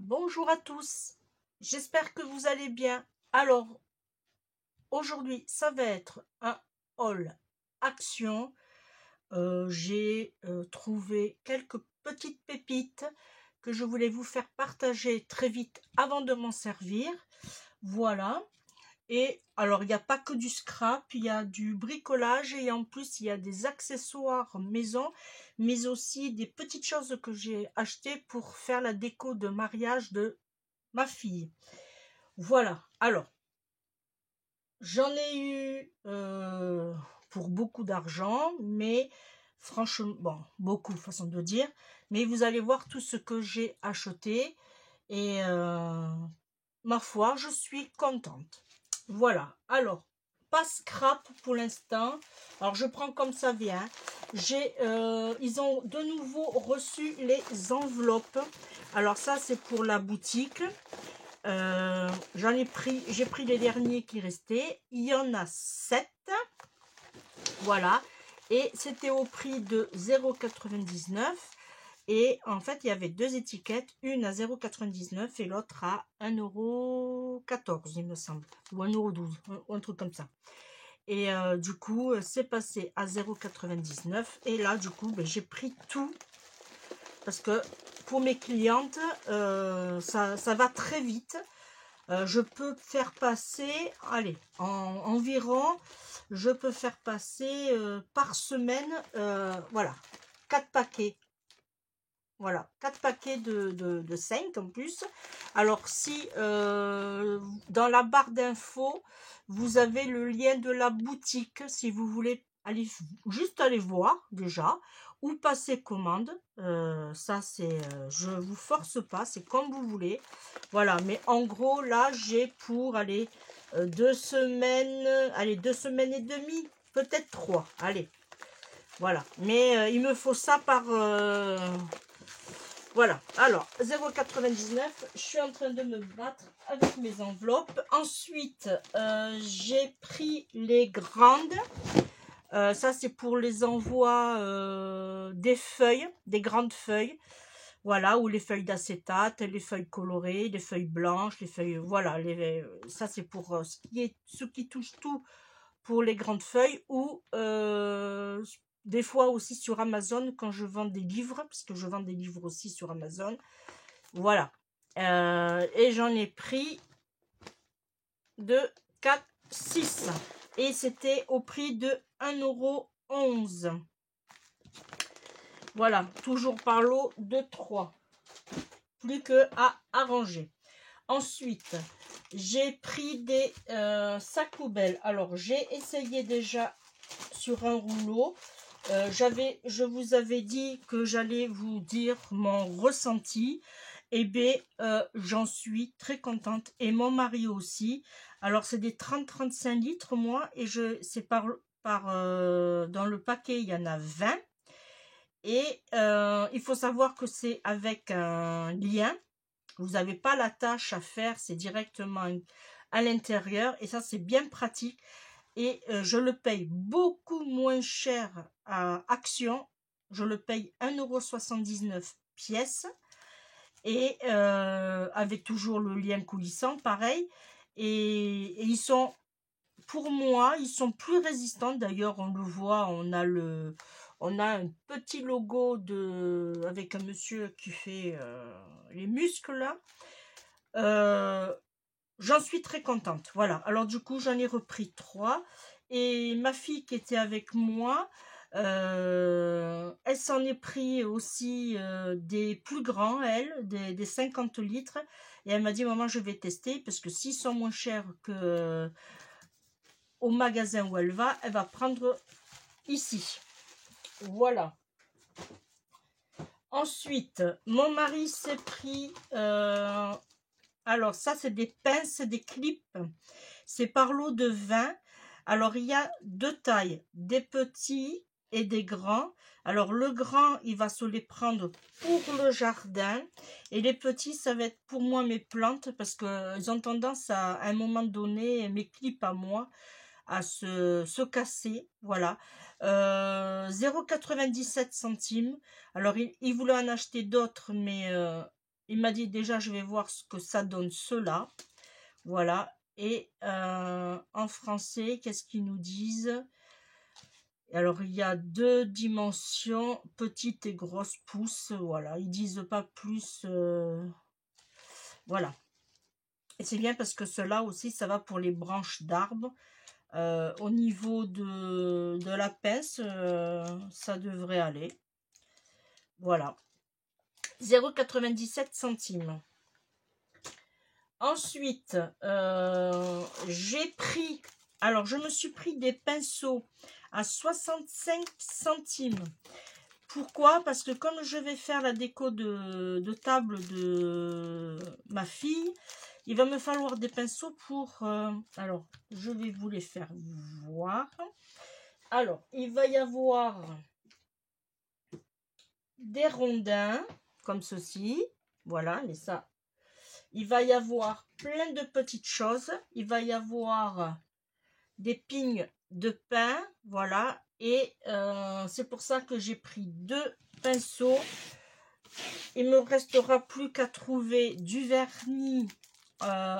Bonjour à tous, j'espère que vous allez bien. Alors, aujourd'hui, ça va être un haul action. J'ai trouvé quelques petites pépites que je voulais vous faire partager très vite avant de m'en servir. Voilà. Et alors, il n'y a pas que du scrap, il y a du bricolage et en plus, il y a des accessoires maison, mais aussi des petites choses que j'ai achetées pour faire la déco de mariage de ma fille. Voilà, alors, j'en ai eu pour beaucoup d'argent, mais franchement, bon, beaucoup, façon de dire, mais vous allez voir tout ce que j'ai acheté et ma foi, je suis contente. Voilà, alors, pas scrap pour l'instant. Alors, je prends comme ça vient. Ils ont de nouveau reçu les enveloppes. Alors, ça, c'est pour la boutique. J'ai pris les derniers qui restaient. Il y en a 7. Voilà. Et c'était au prix de 0,99. Et en fait, il y avait deux étiquettes, une à 0,99 et l'autre à 1,14 €, il me semble, ou 1,12 €, un truc comme ça. Et du coup, c'est passé à 0,99. Et là, du coup, ben, j'ai pris tout parce que pour mes clientes, ça va très vite. Je peux faire passer, allez, environ, je peux faire passer par semaine, voilà, 4 paquets. Voilà, 4 paquets de 5 en plus. Alors, si dans la barre d'infos, vous avez le lien de la boutique, si vous voulez juste aller voir déjà, ou passer commande. Ça, c'est, je vous force pas, c'est comme vous voulez. Voilà, mais en gros, là, j'ai pour aller 2 semaines, allez, 2 semaines et demie, peut-être 3. Allez, voilà. Mais il me faut ça par... voilà, alors 0,99, je suis en train de me battre avec mes enveloppes. Ensuite, j'ai pris les grandes. Ça, c'est pour les envois des feuilles, des grandes feuilles. Voilà, ou les feuilles d'acétate, les feuilles colorées, les feuilles blanches, les feuilles... Voilà, ça, c'est pour ce qui touche tout pour les grandes feuilles ou... des fois aussi sur Amazon quand je vends des livres, parce que je vends des livres aussi sur Amazon. Voilà. Et j'en ai pris de 4, 6. Et c'était au prix de 1,11 €. Voilà, toujours par lot de 3. Plus que à arranger. Ensuite, j'ai pris des sacs poubelles. Alors, j'ai essayé déjà sur un rouleau. Je vous avais dit que j'allais vous dire mon ressenti. Eh bien, j'en suis très contente. Et mon mari aussi. Alors, c'est des 30-35 litres, moi. Et c'est dans le paquet, il y en a 20. Et il faut savoir que c'est avec un lien. Vous n'avez pas la tâche à faire. C'est directement à l'intérieur. Et ça, c'est bien pratique. Et je le paye beaucoup moins cher à Action. Je le paye 1,79 € pièce. Et avec toujours le lien coulissant, pareil. Et ils sont, pour moi, ils sont plus résistants. D'ailleurs, on le voit, on a un petit logo avec un monsieur qui fait les muscles là. J'en suis très contente. Voilà. Alors du coup, j'en ai repris 3. Et ma fille qui était avec moi, elle s'en est pris aussi des plus grands, elle, des 50 litres. Et elle m'a dit, maman, je vais tester parce que s'ils sont moins chers que au magasin où elle va prendre ici. Voilà. Ensuite, mon mari s'est pris... alors, ça, c'est des pinces, des clips. C'est par lot de 20. Alors, il y a 2 tailles, des petits et des grands. Alors, le grand, il va se les prendre pour le jardin. Et les petits, ça va être pour moi mes plantes. Parce qu'ils ont tendance à un moment donné, mes clips à moi, à se casser. Voilà. 0,97 centimes. Alors, il voulait en acheter d'autres, mais il m'a dit déjà, je vais voir ce que ça donne cela. Voilà. Et en français, qu'est-ce qu'ils nous disent? Alors, il y a 2 dimensions, petite et grosse pouce. Voilà, ils disent pas plus. Voilà. Et c'est bien parce que cela aussi, ça va pour les branches d'arbres. Au niveau de la pince, ça devrait aller. Voilà. 0,97 centimes. Ensuite, j'ai pris... Alors, je me suis pris des pinceaux à 65 centimes. Pourquoi? Parce que comme je vais faire la déco de table de ma fille, il va me falloir des pinceaux pour... alors, je vais vous les faire voir. Alors, il va y avoir des rondins, comme ceci. Voilà, mais ça... Il va y avoir plein de petites choses. Il va y avoir des pignes de pin, voilà. Et c'est pour ça que j'ai pris 2 pinceaux. Il me restera plus qu'à trouver du vernis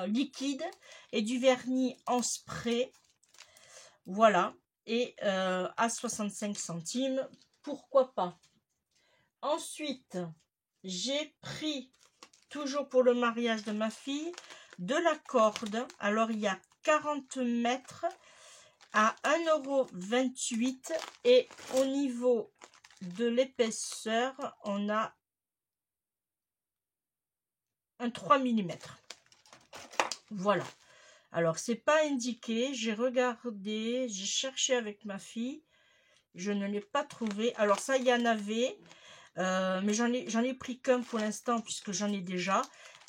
liquide et du vernis en spray. Voilà. Et à 65 centimes, pourquoi pas. Ensuite, j'ai pris, toujours pour le mariage de ma fille, de la corde. Alors, il y a 40 mètres à 1,28 € et au niveau de l'épaisseur, on a un 3 mm. Voilà. Alors, c'est pas indiqué. J'ai regardé, j'ai cherché avec ma fille. Je ne l'ai pas trouvé. Alors, ça, il y en avait. Mais j'en ai pris qu'un pour l'instant puisque j'en ai déjà.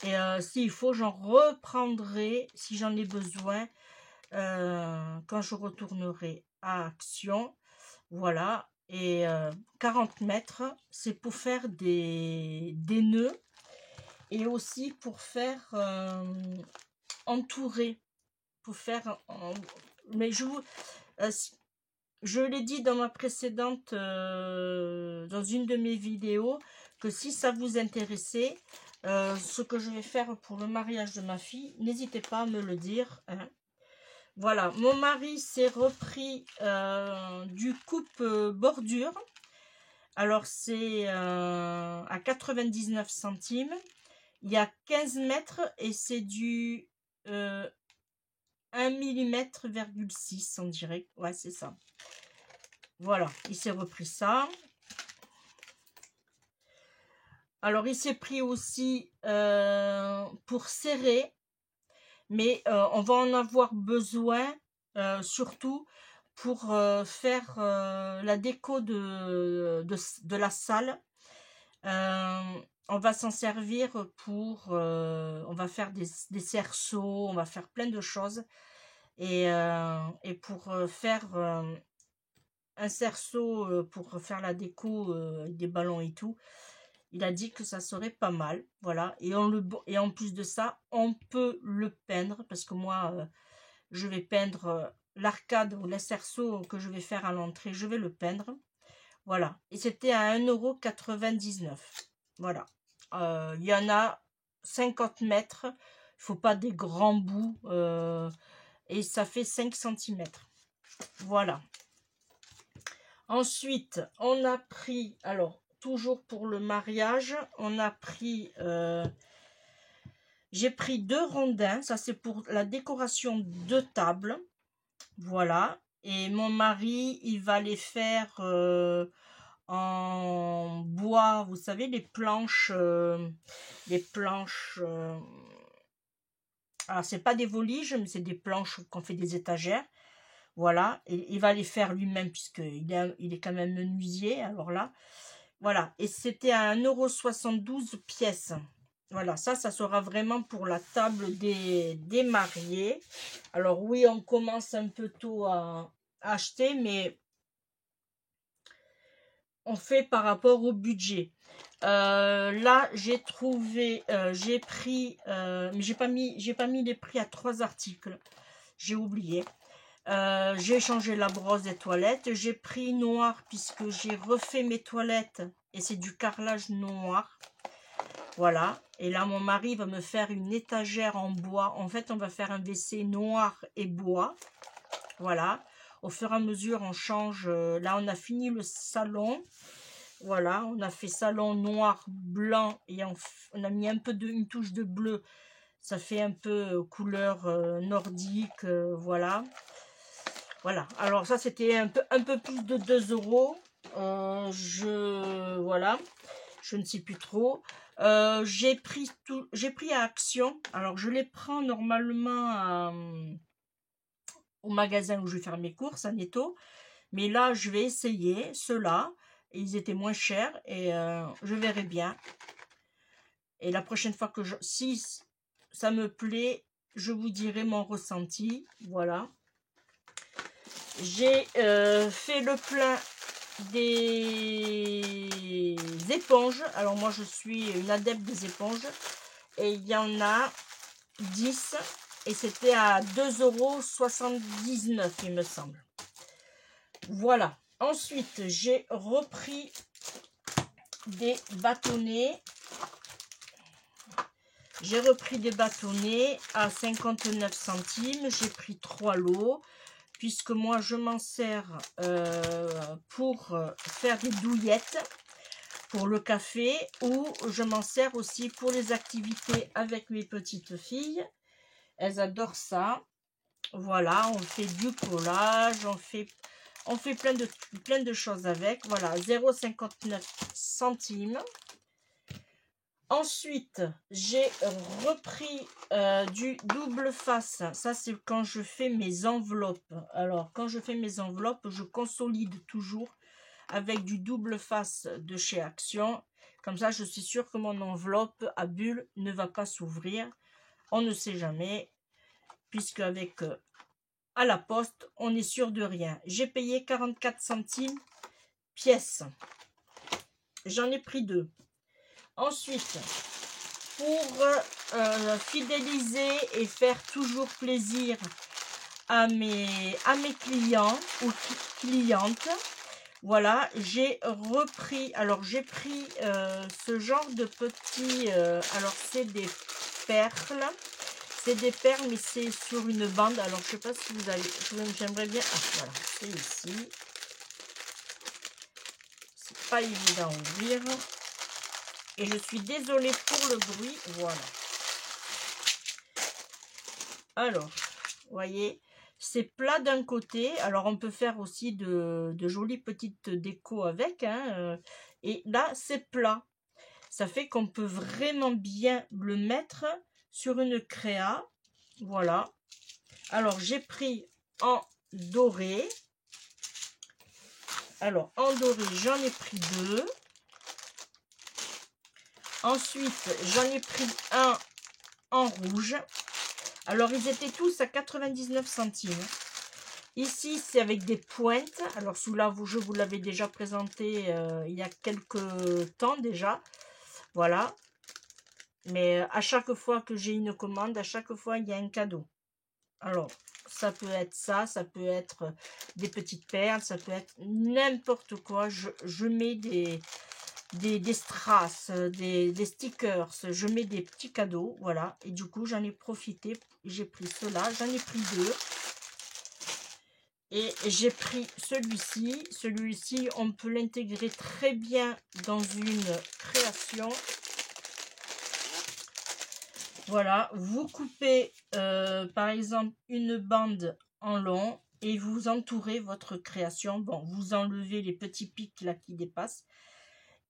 Et s'il faut, j'en reprendrai si j'en ai besoin quand je retournerai à Action. Voilà. Et 40 mètres, c'est pour faire des nœuds et aussi pour faire entourer. Pour faire... mais je l'ai dit dans ma précédente, dans une de mes vidéos, que si ça vous intéressait, ce que je vais faire pour le mariage de ma fille, n'hésitez pas à me le dire. Hein. Voilà, mon mari s'est repris du coupe bordure. Alors c'est à 99 centimes. Il y a 15 mètres et c'est du 1 mm,6 on dirait. Ouais, c'est ça. Voilà, il s'est repris ça. Alors, il s'est pris aussi pour serrer. Mais on va en avoir besoin, surtout pour faire la déco de la salle. On va s'en servir pour... on va faire des cerceaux, on va faire plein de choses. Et pour faire... un cerceau pour faire la déco avec des ballons et tout, il a dit que ça serait pas mal, voilà. Et en plus de ça, on peut le peindre parce que moi je vais peindre l'arcade ou le cerceau que je vais faire à l'entrée, je vais le peindre, voilà. Et c'était à 1,99 €, voilà. Il y en a 50 mètres, il faut pas des grands bouts et ça fait 5 cm, voilà. Ensuite, on a pris, alors, toujours pour le mariage, on a pris, j'ai pris 2 rondins, ça c'est pour la décoration de table, voilà. Et mon mari, il va les faire en bois, vous savez, les planches, alors c'est pas des voliges, mais c'est des planches qu'on fait des étagères. Voilà, et il va les faire lui-même puisqu'il est quand même menuisier, alors là, voilà. Et c'était à 1,72 € pièce. Voilà, ça sera vraiment pour la table des mariés. Alors oui, on commence un peu tôt à acheter, mais on fait par rapport au budget. Là, j'ai trouvé, j'ai pris, mais j'ai pas mis les prix à 3 articles. J'ai oublié. J'ai changé la brosse des toilettes. J'ai pris noir puisque j'ai refait mes toilettes et c'est du carrelage noir. Voilà. Et là, mon mari va me faire une étagère en bois. En fait, on va faire un WC noir et bois. Voilà. Au fur et à mesure, on change. Là, on a fini le salon. Voilà. On a fait salon noir, blanc. Et on a mis un peu une touche de bleu. Ça fait un peu couleur nordique. Voilà. Voilà. Alors, ça, c'était un peu plus de 2 €. Voilà. Je ne sais plus trop. J'ai pris à Action. Alors, je les prends normalement au magasin où je vais faire mes courses, à Netto. Mais là, je vais essayer ceux-là. Ils étaient moins chers et je verrai bien. Et la prochaine fois si ça me plaît, je vous dirai mon ressenti. Voilà. J'ai fait le plein des éponges. Alors moi je suis une adepte des éponges et il y en a 10 et c'était à 2,79 € il me semble. Voilà. Ensuite j'ai repris des bâtonnets. J'ai repris des bâtonnets à 59 centimes. J'ai pris 3 lots. Puisque moi je m'en sers pour faire des douillettes pour le café, ou je m'en sers aussi pour les activités avec mes petites filles. Elles adorent ça. Voilà, on fait du collage, on fait plein de choses avec. Voilà, 0,59 centimes. Ensuite, j'ai repris du double face. Ça, c'est quand je fais mes enveloppes. Alors, quand je fais mes enveloppes, je consolide toujours avec du double face de chez Action. Comme ça, je suis sûre que mon enveloppe à bulle ne va pas s'ouvrir. On ne sait jamais, puisque avec à la poste, on est sûr de rien. J'ai payé 44 centimes pièce. J'en ai pris 2. Ensuite, pour fidéliser et faire toujours plaisir à mes clients ou clientes, voilà, j'ai repris, alors j'ai pris ce genre de petits, alors c'est des perles, mais c'est sur une bande. Alors je sais pas si vous allez, j'aimerais bien, voilà, c'est ici, c'est pas évident à ouvrir. Et je suis désolée pour le bruit. Voilà. Alors, vous voyez, c'est plat d'un côté. Alors, on peut faire aussi de jolies petites décos avec. Hein, et là, c'est plat. Ça fait qu'on peut vraiment bien le mettre sur une créa. Voilà. Alors, j'ai pris en doré. Alors, en doré, j'en ai pris 2. Ensuite, j'en ai pris un en rouge. Alors, ils étaient tous à 99 centimes. Ici, c'est avec des pointes. Alors, celui-là, je vous l'avais déjà présenté il y a quelques temps déjà. Voilà. Mais à chaque fois que j'ai une commande, à chaque fois, il y a un cadeau. Alors, ça peut être ça peut être des petites perles, ça peut être n'importe quoi. Je mets des strass, des stickers, je mets des petits cadeaux, voilà. Et du coup, j'en ai profité, j'ai pris cela, j'en ai pris 2. Et j'ai pris celui-ci. Celui-ci, on peut l'intégrer très bien dans une création. Voilà, vous coupez par exemple une bande en long et vous entourez votre création. Bon, vous enlevez les petits pics là qui dépassent.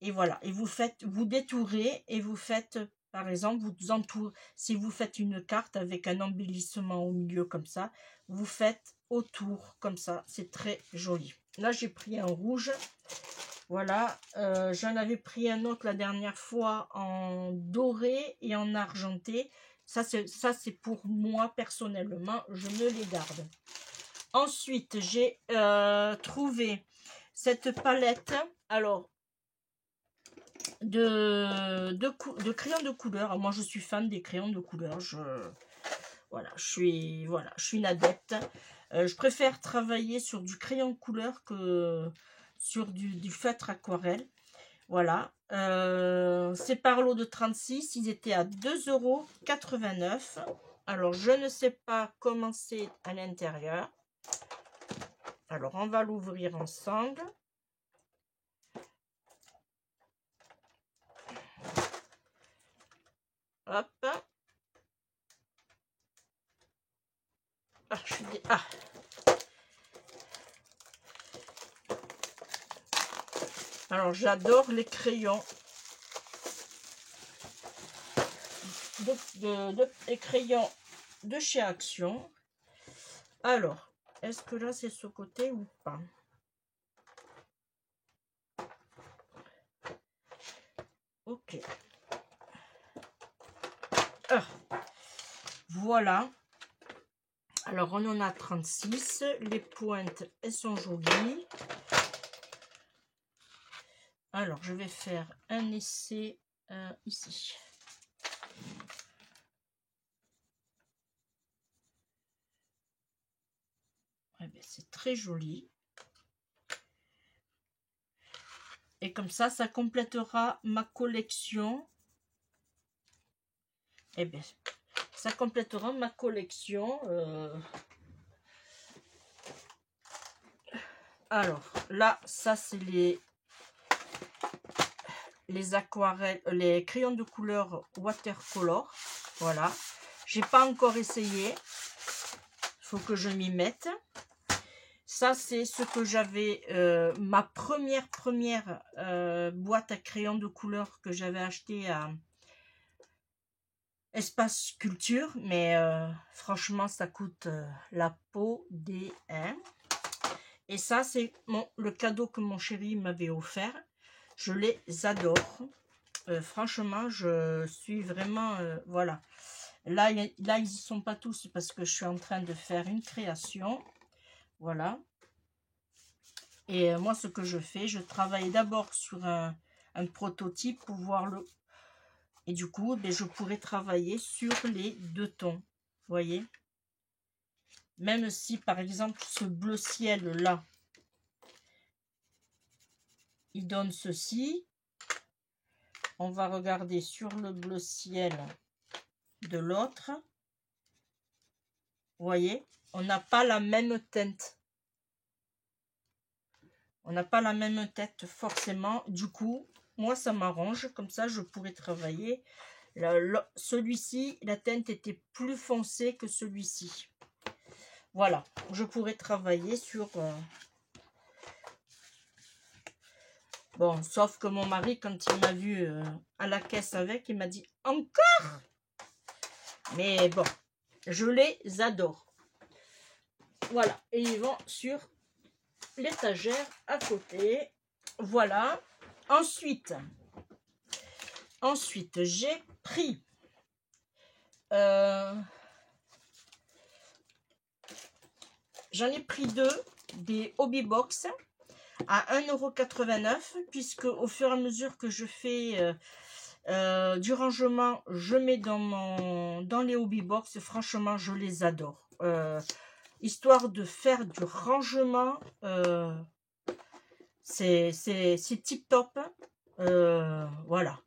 Et voilà, et vous détourez et vous faites, par exemple, vous entourez, si vous faites une carte avec un embellissement au milieu comme ça, vous faites autour comme ça, c'est très joli. Là, j'ai pris un rouge, voilà, j'en avais pris un autre la dernière fois en doré et en argenté. Ça, c'est pour moi personnellement, je me les garde. Ensuite, j'ai trouvé cette palette, alors, de crayons de couleur. Alors, moi je suis fan des crayons de couleur, je suis une adepte. Je préfère travailler sur du crayon de couleur que sur du feutre aquarelle. Voilà, Ces par lot de 36, ils étaient à 2,89 €. Alors, je ne sais pas comment c'est à l'intérieur. Alors, on va l'ouvrir ensemble. Hop. Ah, je suis... Ah. Alors, j'adore les crayons. Les crayons de chez Action. Alors, est-ce que là, c'est ce côté ou pas? Ok. Ah. Voilà. Alors, on en a 36. Les pointes, elles sont jolies. Alors, je vais faire un essai ici. Eh bien, c'est très joli. Et comme ça complétera ma collection. Eh bien, ça complétera ma collection. Alors, là, ça, c'est les aquarelles, les crayons de couleur watercolor. Voilà. J'ai pas encore essayé. Il faut que je m'y mette. Ça, c'est ce que j'avais, ma première boîte à crayons de couleur que j'avais acheté à Espace Culture. Mais franchement, ça coûte la peau des uns. Et ça, c'est le cadeau que mon chéri m'avait offert. Je les adore. Franchement, je suis vraiment... voilà. Là, ils n'y sont pas tous parce que je suis en train de faire une création. Voilà. Et moi, ce que je fais, je travaille d'abord sur un prototype pour voir le... Et du coup, ben, je pourrais travailler sur les deux tons. Vous voyez? Même si, par exemple, ce bleu ciel-là, il donne ceci. On va regarder sur le bleu ciel de l'autre. Vous voyez? On n'a pas la même teinte. On n'a pas la même tête forcément. Du coup, moi, ça m'arrange. Comme ça, je pourrais travailler. Celui-ci, la teinte était plus foncée que celui-ci. Voilà. Je pourrais travailler sur... Bon, sauf que mon mari, quand il m'a vu à la caisse avec, il m'a dit « Encore ?» Mais bon, je les adore. Voilà. Et ils vont sur l'étagère à côté. Voilà. Ensuite, j'ai pris j'en ai pris deux des Hobby Box à 1,89 € puisque au fur et à mesure que je fais du rangement, je mets dans les Hobby Box. Franchement, je les adore. Histoire de faire du rangement, c'est tip top. Voilà.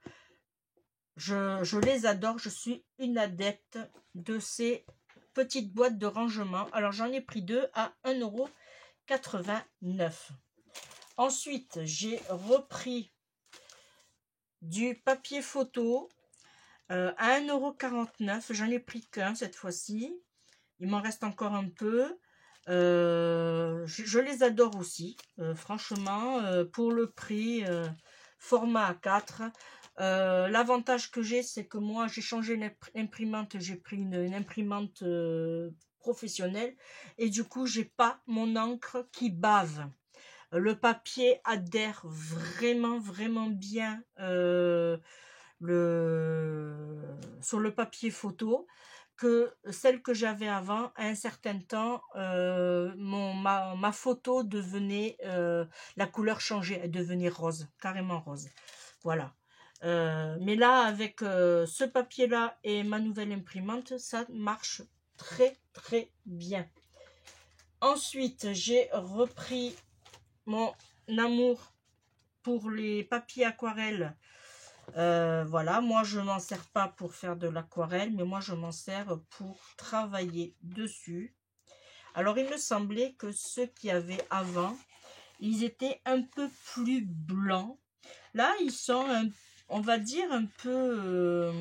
Je les adore. Je suis une adepte de ces petites boîtes de rangement. Alors, j'en ai pris deux à 1,89 €. Ensuite, j'ai repris du papier photo à 1,49 €. J'en ai pris qu'un cette fois-ci. Il m'en reste encore un peu. Je les adore aussi. Franchement, pour le prix, format A4. L'avantage que j'ai, c'est que moi, j'ai changé l'imprimante. J'ai pris une imprimante professionnelle. Et du coup, j'ai pas mon encre qui bave. Le papier adhère vraiment, vraiment bien sur le papier photo que celle que j'avais avant. À un certain temps, ma photo devenait, la couleur changeait, elle devenait rose, carrément rose. Voilà. Mais là, avec ce papier-là et ma nouvelle imprimante, ça marche très, très bien. Ensuite, j'ai repris mon amour pour les papiers aquarelles, voilà, moi je m'en sers pas pour faire de l'aquarelle, mais moi je m'en sers pour travailler dessus. Alors il me semblait que ceux qu'il y avait avant, ils étaient un peu plus blancs. Là ils sont, on va dire un peu,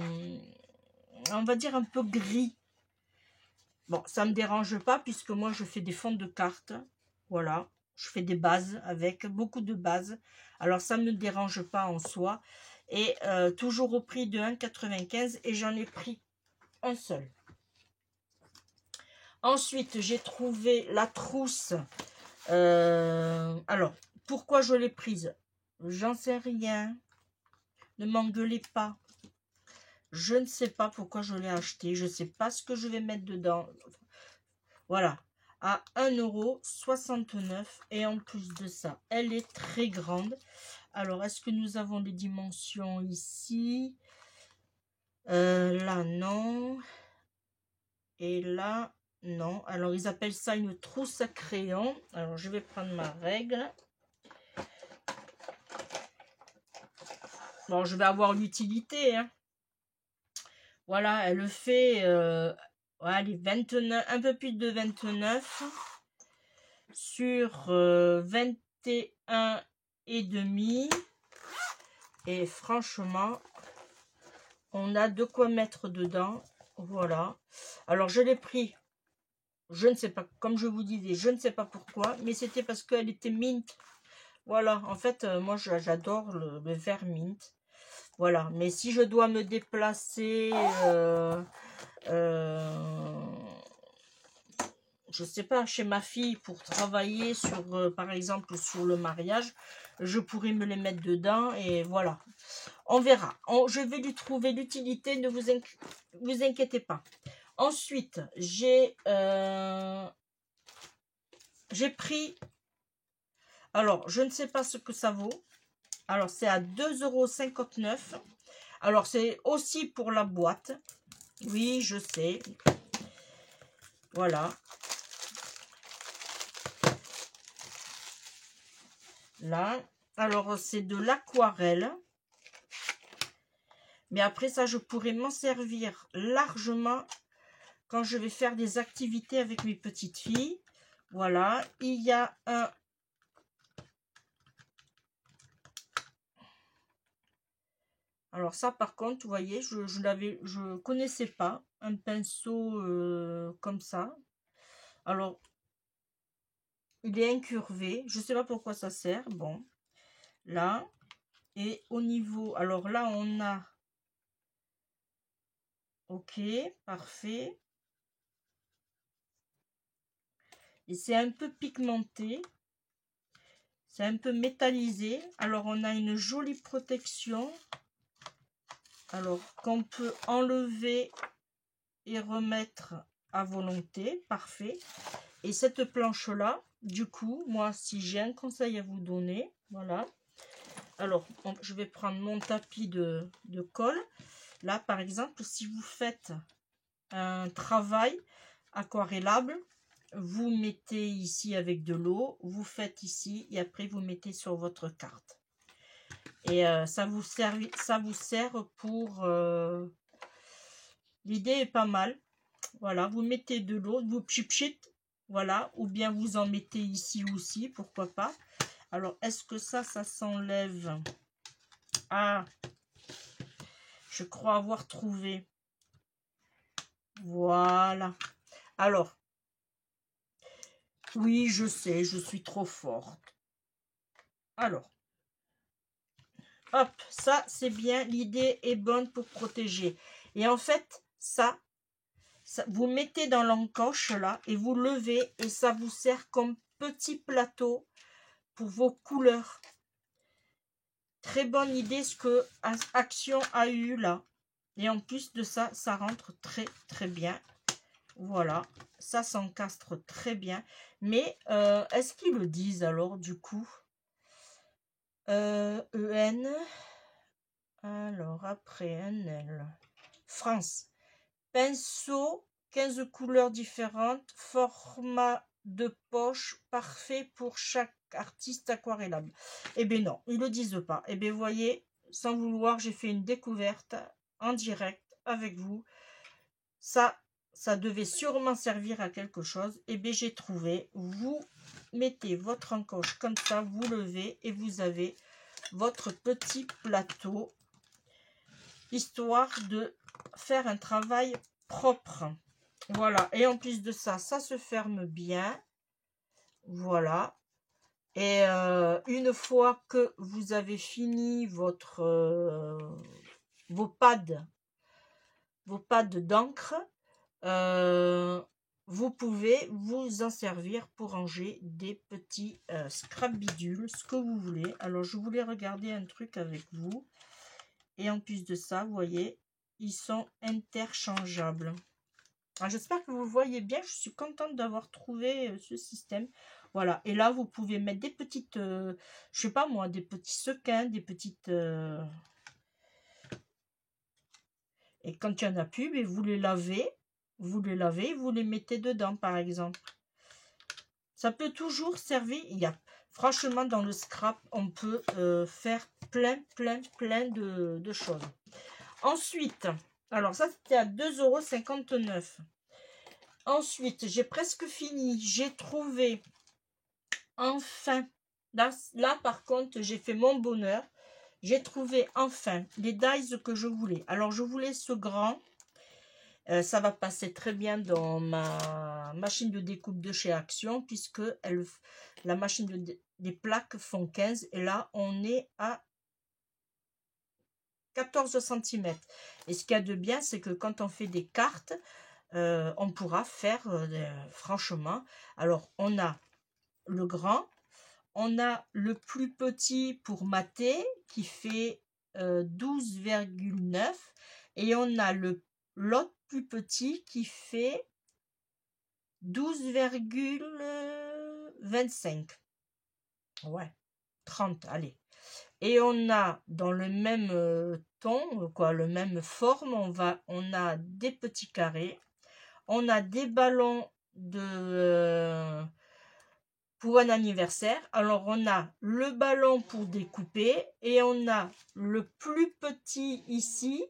gris. Bon, ça me dérange pas puisque moi je fais des fonds de cartes. Voilà, je fais des bases avec beaucoup de bases. Alors ça me dérange pas en soi. Et toujours au prix de 1,95 et j'en ai pris un seul. Ensuite, j'ai trouvé la trousse. Alors, pourquoi je l'ai prise? J'en sais rien. Ne m'engueulez pas. Je ne sais pas pourquoi je l'ai acheté. Je ne sais pas ce que je vais mettre dedans. Voilà. À 1,69 € et en plus de ça, elle est très grande. Alors, est-ce que nous avons les dimensions ici? Là, non. Et là, non. Alors, ils appellent ça une trousse à crayon. Alors, je vais prendre ma règle. Bon, je vais avoir l'utilité, hein. Voilà, elle fait allez, 29, un peu plus de 29 sur 21 et demi. Et franchement, on a de quoi mettre dedans. Voilà. Alors, je l'ai pris. Je ne sais pas, comme je vous disais, je ne sais pas pourquoi, mais c'était parce qu'elle était mint. Voilà, en fait, moi j'adore le vert mint. Voilà, mais si je dois me déplacer, je sais pas, chez ma fille pour travailler sur, par exemple, sur le mariage, je pourrais me les mettre dedans et voilà. On verra. Je vais lui trouver l'utilité, ne vous inquiétez pas. Ensuite, j'ai pris, alors je ne sais pas ce que ça vaut. Alors c'est à 2,59 €. Alors c'est aussi pour la boîte. Oui, je sais. Voilà. Là. Alors c'est de l'aquarelle. Mais après ça, je pourrais m'en servir largement quand je vais faire des activités avec mes petites filles. Voilà. Il y a un... Alors ça, par contre, vous voyez, je connaissais pas un pinceau comme ça. Alors, il est incurvé. Je sais pas pourquoi ça sert. Bon, là. Et au niveau... Alors là, on a... Ok, parfait. Et c'est un peu pigmenté. C'est un peu métallisé. Alors, on a une jolie protection. Alors, qu'on peut enlever et remettre à volonté. Parfait. Et cette planche-là, du coup, moi, si j'ai un conseil à vous donner, voilà. Alors, je vais prendre mon tapis de colle. Là, par exemple, si vous faites un travail aquarellable, vous mettez ici avec de l'eau, vous faites ici et après vous mettez sur votre carte. Et ça vous sert pour... L'idée est pas mal. Voilà, vous mettez de l'eau, vous pchit, voilà, ou bien vous en mettez ici aussi, pourquoi pas. Alors, est-ce que ça s'enlève? Ah, je crois avoir trouvé. Voilà. Alors, oui, je sais, je suis trop forte. Alors, hop, ça, c'est bien. L'idée est bonne pour protéger. Et en fait, ça, vous mettez dans l'encoche, là, et vous levez, et ça vous sert comme petit plateau pour vos couleurs. Très bonne idée ce que Action a eu là. Et en plus de ça, ça rentre très, très bien. Voilà, ça s'encastre très bien. Mais est-ce qu'ils le disent alors du coup? EN. Alors après NL. France. Pinceau, 15 couleurs différentes. Format de poche, parfait pour chaque artiste aquarellable. Eh bien non, ils le disent pas. Eh bien vous voyez, sans vouloir, j'ai fait une découverte en direct avec vous. Ça devait sûrement servir à quelque chose. Eh bien j'ai trouvé. Vous mettez votre encoche comme ça, vous levez et vous avez votre petit plateau, histoire de faire un travail propre. Voilà, et en plus de ça, ça se ferme bien. Voilà. Et une fois que vous avez fini votre vos pads d'encre, vous pouvez vous en servir pour ranger des petits scrap bidules, ce que vous voulez. Alors je voulais regarder un truc avec vous. Et en plus de ça, vous voyez, ils sont interchangeables. J'espère que vous voyez bien. Je suis contente d'avoir trouvé ce système. Voilà. Et là, vous pouvez mettre des petites, je sais pas moi, des petits sequins, des petites... Et quand il n'y en a plus, mais vous les lavez, vous les mettez dedans, par exemple. Ça peut toujours servir. Franchement, dans le scrap, on peut faire plein de choses. Ensuite, alors ça, c'était à 2,59 €. Ensuite, j'ai presque fini. J'ai trouvé, enfin, là par contre, j'ai fait mon bonheur. J'ai trouvé enfin les dies que je voulais. Alors, je voulais ce grand. Ça va passer très bien dans ma machine de découpe de chez Action, puisque la machine des plaques font 15. Et là, on est à 14 cm. Et ce qu'il y a de bien, c'est que quand on fait des cartes, on pourra faire franchement. Alors, on a le grand, on a le plus petit pour mater qui fait 12,9 et on a l'autre plus petit qui fait 12,25. Ouais, 30, allez. Et on a dans le même ton, le même forme, on a des petits carrés. On a des ballons pour un anniversaire. Alors, on a le ballon pour découper et on a le plus petit ici,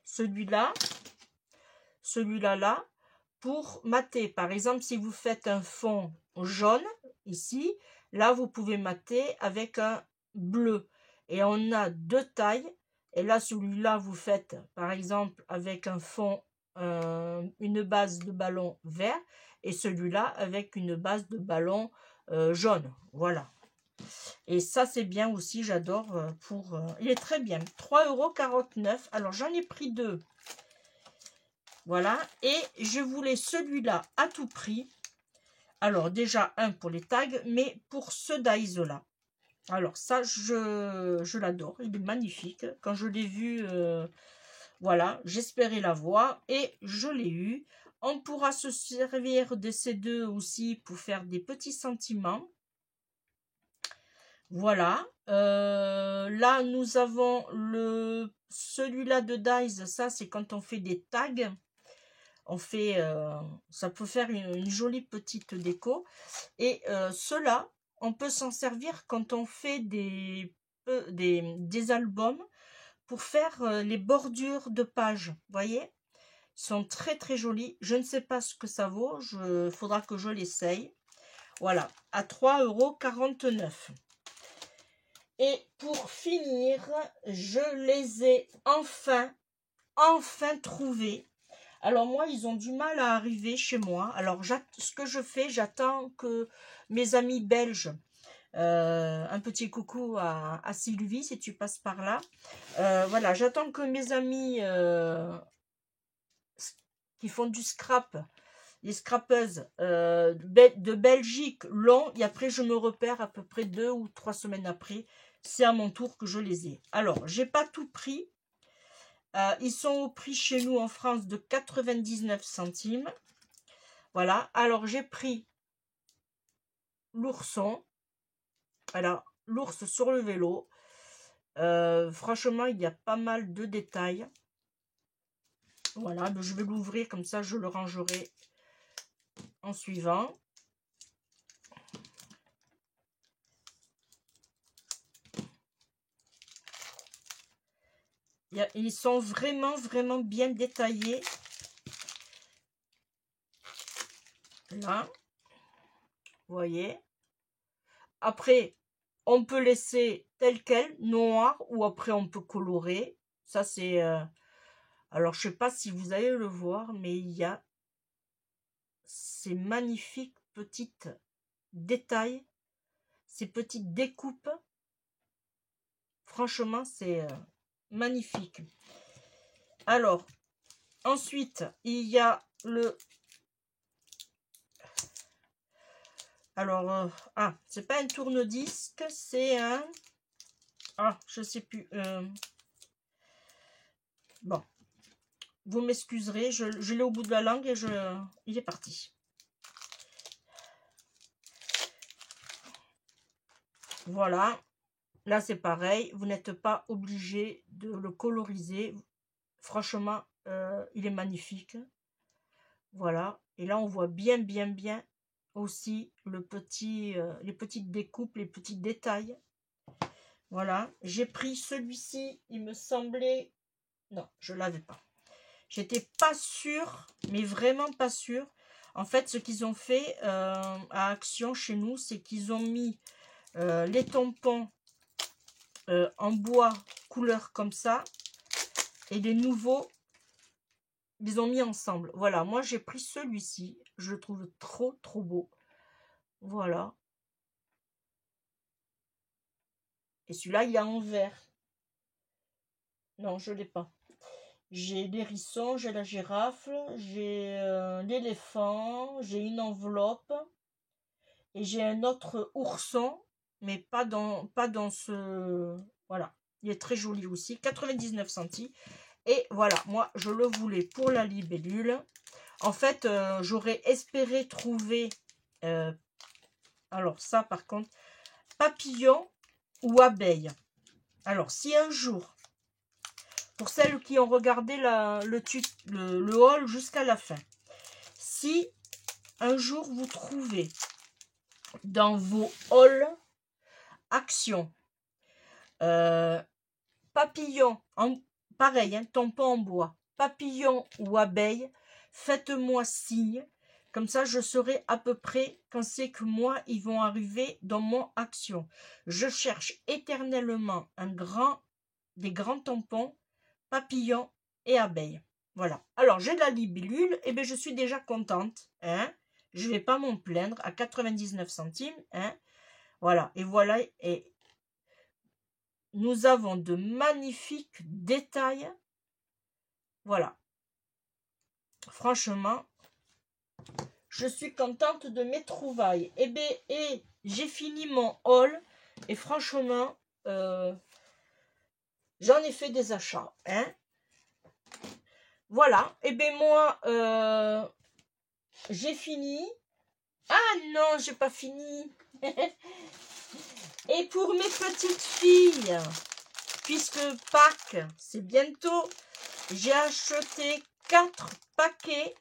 celui-là, là, pour mater. Par exemple, si vous faites un fond jaune, ici, là, vous pouvez mater avec un bleu. Et on a deux tailles. Et là, celui-là, vous faites, par exemple, avec un fond une base de ballon vert et celui-là avec une base de ballon jaune. Voilà. Et ça, c'est bien aussi. J'adore il est très bien. 3,49 €. Alors, j'en ai pris deux. Voilà. Et je voulais celui-là à tout prix. Alors, déjà, un pour les tags, mais pour ce dies-là. Alors, ça, je l'adore. Il est magnifique. Quand je l'ai vu... voilà, j'espérais l'avoir et je l'ai eu. On pourra se servir de ces deux aussi pour faire des petits sentiments. Voilà. Là, nous avons celui-là de dies. Ça, c'est quand on fait des tags. On fait, ça peut faire une jolie petite déco. Et ceux-là, on peut s'en servir quand on fait des albums. Pour faire les bordures de pages, voyez, ils sont très jolis. Je ne sais pas ce que ça vaut, faudra que je l'essaye. Voilà, à 3,49 €. Et pour finir, je les ai enfin trouvés. Alors moi, ils ont du mal à arriver chez moi. Alors ce que je fais, j'attends que mes amis belges, un petit coucou à Sylvie si tu passes par là. Voilà, j'attends que mes amis qui font du scrap, les scrapeuses de Belgique l'ont, et après je me repère à peu près 2 ou 3 semaines après. C'est à mon tour que je les ai. Alors, j'ai pas tout pris. Ils sont au prix chez nous en France de 99 centimes. Voilà, alors j'ai pris l'ourson. Alors, l'ours sur le vélo. Franchement, il y a pas mal de détails. Voilà, donc je vais l'ouvrir comme ça, je le rangerai en suivant. Ils sont vraiment, vraiment bien détaillés. Là, vous voyez. Après, on peut laisser tel quel, noir, ou après on peut colorer. Ça, c'est... Alors, je sais pas si vous allez le voir, mais il y a ces magnifiques petites détails, ces petites découpes. Franchement, c'est magnifique. Alors, ensuite, il y a le... Alors, c'est pas un tourne-disque, c'est un... Ah, je sais plus. Bon, vous m'excuserez, je l'ai au bout de la langue et il est parti. Voilà. Là, c'est pareil. Vous n'êtes pas obligé de le coloriser. Franchement, il est magnifique. Voilà. Et là, on voit bien, bien, bien aussi les petites découpes, les petits détails. Voilà. J'ai pris celui-ci. Il me semblait... Non, je ne l'avais pas. J'étais pas sûre, mais vraiment pas sûre. En fait, ce qu'ils ont fait à Action chez nous, c'est qu'ils ont mis les tampons en bois couleur comme ça. Et les nouveaux, ils ont mis ensemble. Voilà, moi j'ai pris celui-ci. Je le trouve trop, trop beau. Voilà. Et celui-là, il y a en vert. Non, je ne l'ai pas. J'ai l'hérisson, j'ai la girafe, j'ai l'éléphant, j'ai une enveloppe. Et j'ai un autre ourson, mais pas dans ce... Voilà, il est très joli aussi, 99 centimes. Et voilà, moi, je le voulais pour la libellule. En fait, j'aurais espéré trouver... alors ça, par contre, papillon ou abeille. Alors, si un jour, pour celles qui ont regardé le haul jusqu'à la fin, si un jour vous trouvez dans vos halls Action, papillon, pareil, hein, tampon en bois, papillon ou abeille, faites-moi signe, comme ça je saurai à peu près quand c'est que moi ils vont arriver dans mon Action. Je cherche éternellement des grands tampons, papillon et abeille. Voilà. Alors j'ai de la libellule, et bien je suis déjà contente, hein. Je vais pas m'en plaindre à 99 centimes, hein. Voilà, et voilà, et nous avons de magnifiques détails. Voilà. Franchement, je suis contente de mes trouvailles. Et j'ai fini mon haul, et franchement, j'en ai fait des achats, hein. Voilà, et bien moi, j'ai fini. Ah non, j'ai pas fini. Et pour mes petites filles, puisque Pâques, c'est bientôt, j'ai acheté 4 paquets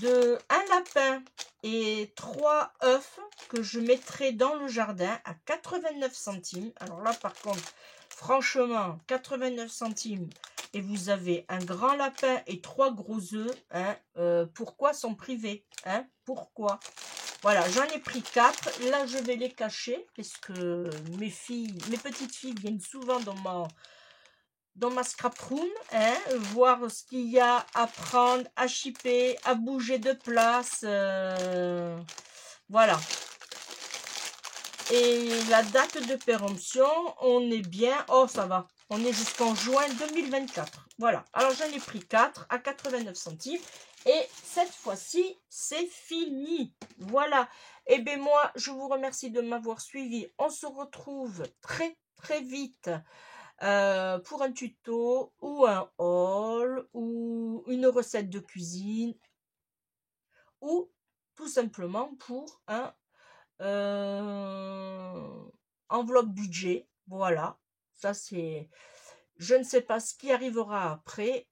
de 1 lapin et 3 œufs que je mettrai dans le jardin à 89 centimes. Alors là, par contre, franchement, 89 centimes et vous avez un grand lapin et 3 gros œufs. Hein, pourquoi sont privés, hein? Pourquoi? Voilà, j'en ai pris 4. Là, je vais les cacher parce que mes petites filles viennent souvent dans ma scrap room, hein, voir ce qu'il y a à prendre, à shipper, à bouger de place. Voilà. Et la date de péremption, on est bien. Oh, ça va. On est jusqu'en juin 2024. Voilà. Alors, j'en ai pris 4 à 89 centimes. Et cette fois-ci, c'est fini. Voilà. Et bien, moi, je vous remercie de m'avoir suivi. On se retrouve très, très vite pour un tuto ou un haul ou une recette de cuisine ou tout simplement pour un enveloppe budget. Voilà, ça c'est, je ne sais pas ce qui arrivera après,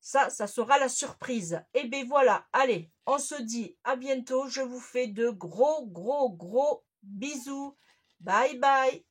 ça sera la surprise. Et bien voilà, allez, on se dit à bientôt, je vous fais de gros bisous, bye bye.